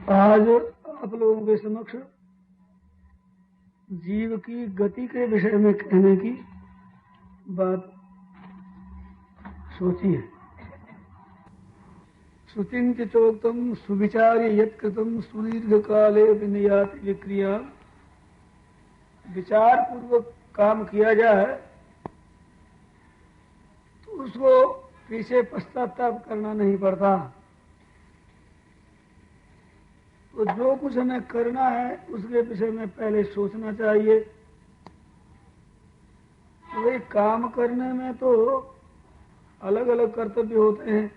आज आप लोगों के समक्ष जीव की गति के विषय में कहने की बात सोची है। सुचिंतितोक्तम सुविचार्य यत्कृतम सुदीर्घ काले विनियाति विक्रिया। विचार पूर्वक काम किया जाए तो उसको पीछे पश्चाताप करना नहीं पड़ता। तो जो कुछ हमें करना है उसके विषय में पहले सोचना चाहिए। तो भाई काम करने में तो अलग अलग कर्तव्य होते हैं,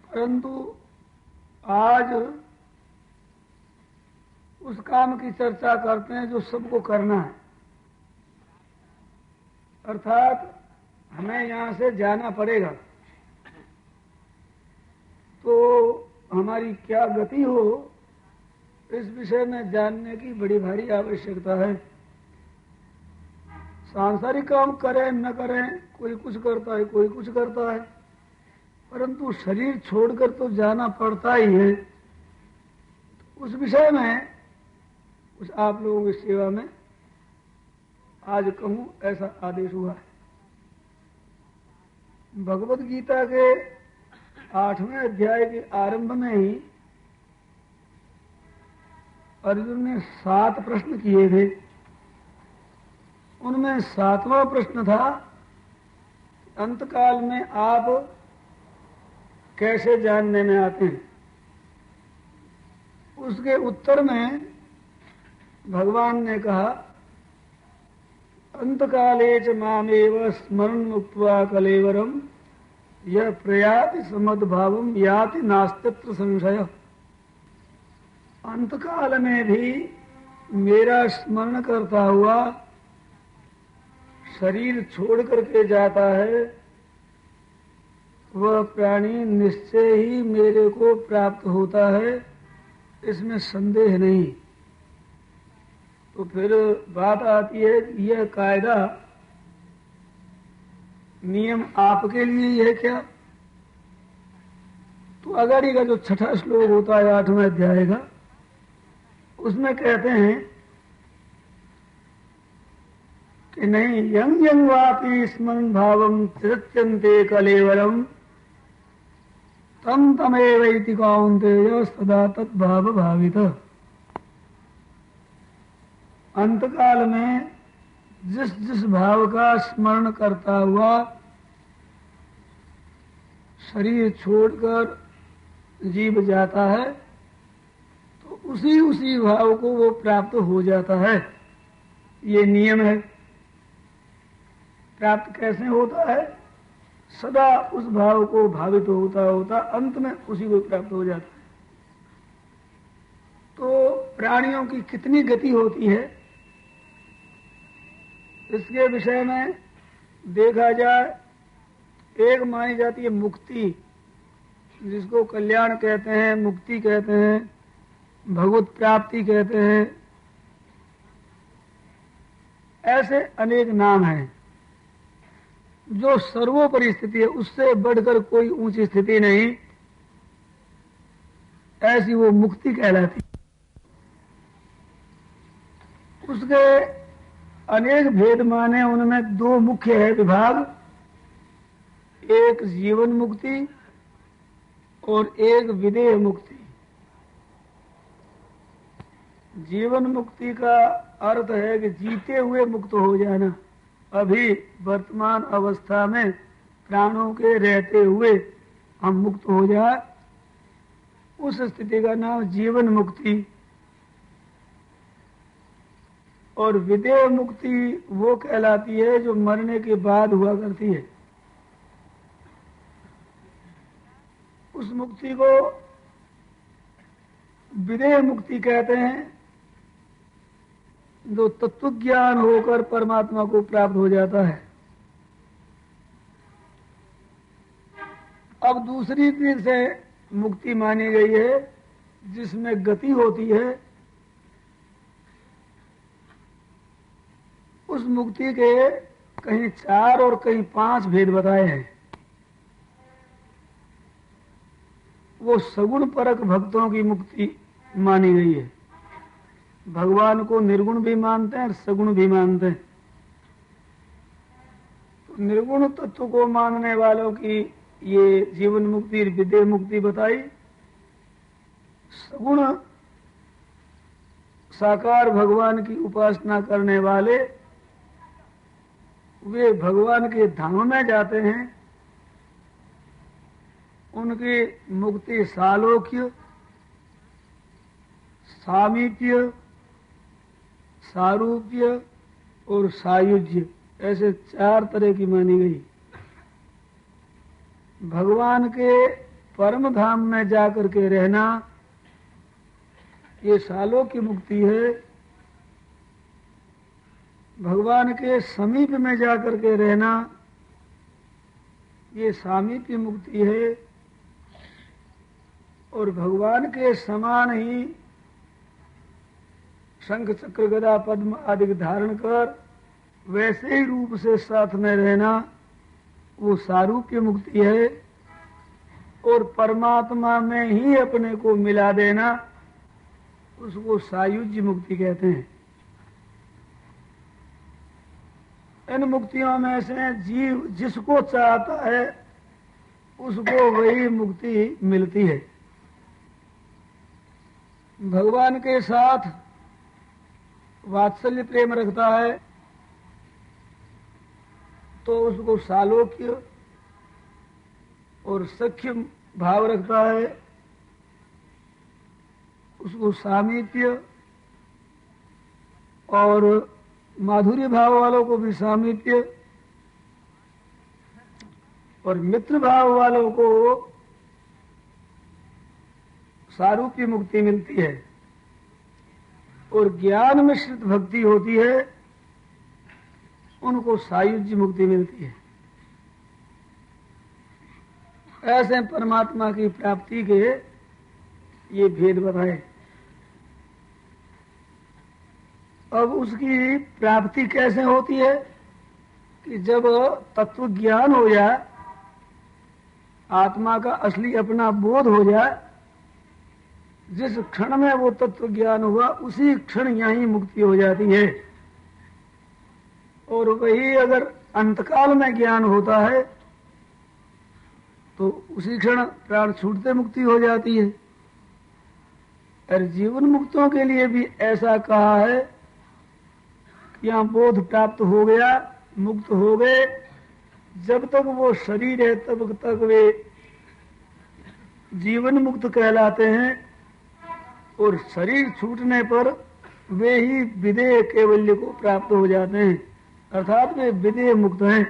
परंतु आज उस काम की चर्चा करते हैं जो सबको करना है। अर्थात हमें यहाँ से जाना पड़ेगा, तो हमारी क्या गति हो इस विषय में जानने की बड़ी भारी आवश्यकता है। सांसारिक काम करें न करें, कोई कुछ करता है कोई कुछ करता है, परंतु शरीर छोड़कर तो जाना पड़ता ही है। उस विषय में कुछ आप लोगों की सेवा में आज कहूं, ऐसा आदेश हुआ है। भगवत गीता के 8वें अध्याय के आरंभ में ही अर्जुन ने 7 प्रश्न किए थे। उनमें 7वां प्रश्न था, अंतकाल में आप कैसे जानने में आते हैं। उसके उत्तर में भगवान ने कहा, अंतकाले च मामेव स्मरण मुक्त्वा कलेवरम यह प्रयाति समद्भावम याति नास्तित्र संशय। अंतकाल में भी मेरा स्मरण करता हुआ शरीर छोड़ करके जाता है, वह प्राणी निश्चय ही मेरे को प्राप्त होता है, इसमें संदेह नहीं। तो फिर बात आती है कि यह कायदा नियम आपके लिए ही है क्या। तो अगाड़ी का जो 6ठा श्लोक होता है 8वें अध्याय का, उसमें कहते हैं कि नहीं, यं यं वापि स्मरण भावम चिरत्यन्ते कलेवरम तम तमेवैति कौन्तेय सदा तद्भाव भावित। अंतकाल में जिस जिस भाव का स्मरण करता हुआ शरीर छोड़कर जीव जाता है, तो उसी उसी भाव को वो प्राप्त हो जाता है। ये नियम है। प्राप्त कैसे होता है? सदा उस भाव को भावित होता होता अंत में उसी को प्राप्त हो जाता है। तो प्राणियों की कितनी गति होती है इसके विषय में देखा जाए, एक मानी जाती है मुक्ति, जिसको कल्याण कहते हैं, मुक्ति कहते हैं, भगवत प्राप्ति कहते हैं। ऐसे अनेक नाम हैं। जो सर्वोपरि स्थिति है, उससे बढ़कर कोई ऊंची स्थिति नहीं, ऐसी वो मुक्ति कहलाती। उसके अनेक भेद माने, उनमें 2 मुख्य है विभाग, एक जीवन मुक्ति और एक विदेह मुक्ति। जीवन मुक्ति का अर्थ है कि जीते हुए मुक्त हो जाना। अभी वर्तमान अवस्था में प्राणों के रहते हुए हम मुक्त हो जाए, उस स्थिति का नाम जीवन मुक्ति। और विदेह मुक्ति वो कहलाती है जो मरने के बाद हुआ करती है। उस मुक्ति को विदेह मुक्ति कहते हैं, जो तत्व ज्ञान होकर परमात्मा को प्राप्त हो जाता है। अब दूसरी चीज से मुक्ति मानी गई है जिसमें गति होती है। उस मुक्ति के कहीं 4 और कहीं 5 भेद बताए हैं। वो सगुण परक भक्तों की मुक्ति मानी गई है। भगवान को निर्गुण भी मानते हैं और सगुण भी मानते हैं। तो निर्गुण तत्व को मानने वालों की ये जीवन मुक्ति विदेह मुक्ति बताई। सगुण साकार भगवान की उपासना करने वाले वे भगवान के धाम में जाते हैं। उनकी मुक्ति सालोक्य, सामीप्य, सारूप्य और सायुज्य ऐसे 4 तरह की मानी गई। भगवान के परम धाम में जाकर के रहना ये सालोक्य मुक्ति है। भगवान के समीप में जाकर के रहना ये सामीप्य मुक्ति है। और भगवान के समान ही शंख चक्र गदा पद्म आदि धारण कर वैसे ही रूप से साथ में रहना वो सारूप्य मुक्ति है। और परमात्मा में ही अपने को मिला देना उसको सायुज्य मुक्ति कहते हैं। इन मुक्तियों में से जीव जिसको चाहता है उसको वही मुक्ति मिलती है। भगवान के साथ वात्सल्य प्रेम रखता है तो उसको सालोक्य, और सख्य भाव रखता है उसको सामीप्य, और माधुर्य भाव वालों को भी सामीप्य, और मित्र भाव वालों को सारूप्य मुक्ति मिलती है। और ज्ञान मिश्रित भक्ति होती है उनको सायुज्य मुक्ति मिलती है। ऐसे परमात्मा की प्राप्ति के ये भेद बताए। अब उसकी प्राप्ति कैसे होती है कि जब तत्व ज्ञान हो जाए, आत्मा का असली अपना बोध हो जाए, जिस क्षण में वो तत्व ज्ञान हुआ उसी क्षण यहीं मुक्ति हो जाती है। और वही अगर अंतकाल में ज्ञान होता है तो उसी क्षण प्राण छूटते मुक्ति हो जाती है। और जीवन मुक्तों के लिए भी ऐसा कहा है कि यहाँ बोध प्राप्त हो गया, मुक्त हो गए, जब तक वो शरीर है तब तक वे जीवन मुक्त कहलाते हैं। और शरीर छूटने पर वे ही विदेह कैवल्य को प्राप्त हो जाते हैं, अर्थात वे विदेह मुक्त हैं।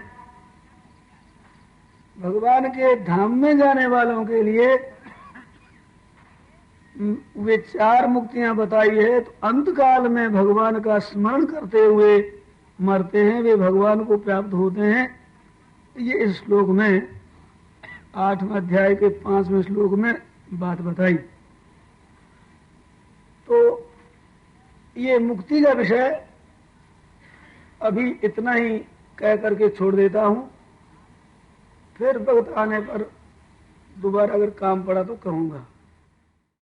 भगवान के धाम में जाने वालों के लिए वे 4 मुक्तियां बताई है। तो अंतकाल में भगवान का स्मरण करते हुए मरते हैं, वे भगवान को प्राप्त होते हैं। ये इस श्लोक में 8वें अध्याय के 5वें श्लोक में बात बताई। तो ये मुक्ति का विषय अभी इतना ही कह करके छोड़ देता हूं। फिर वक्त आने पर दोबारा अगर काम पड़ा तो कहूंगा।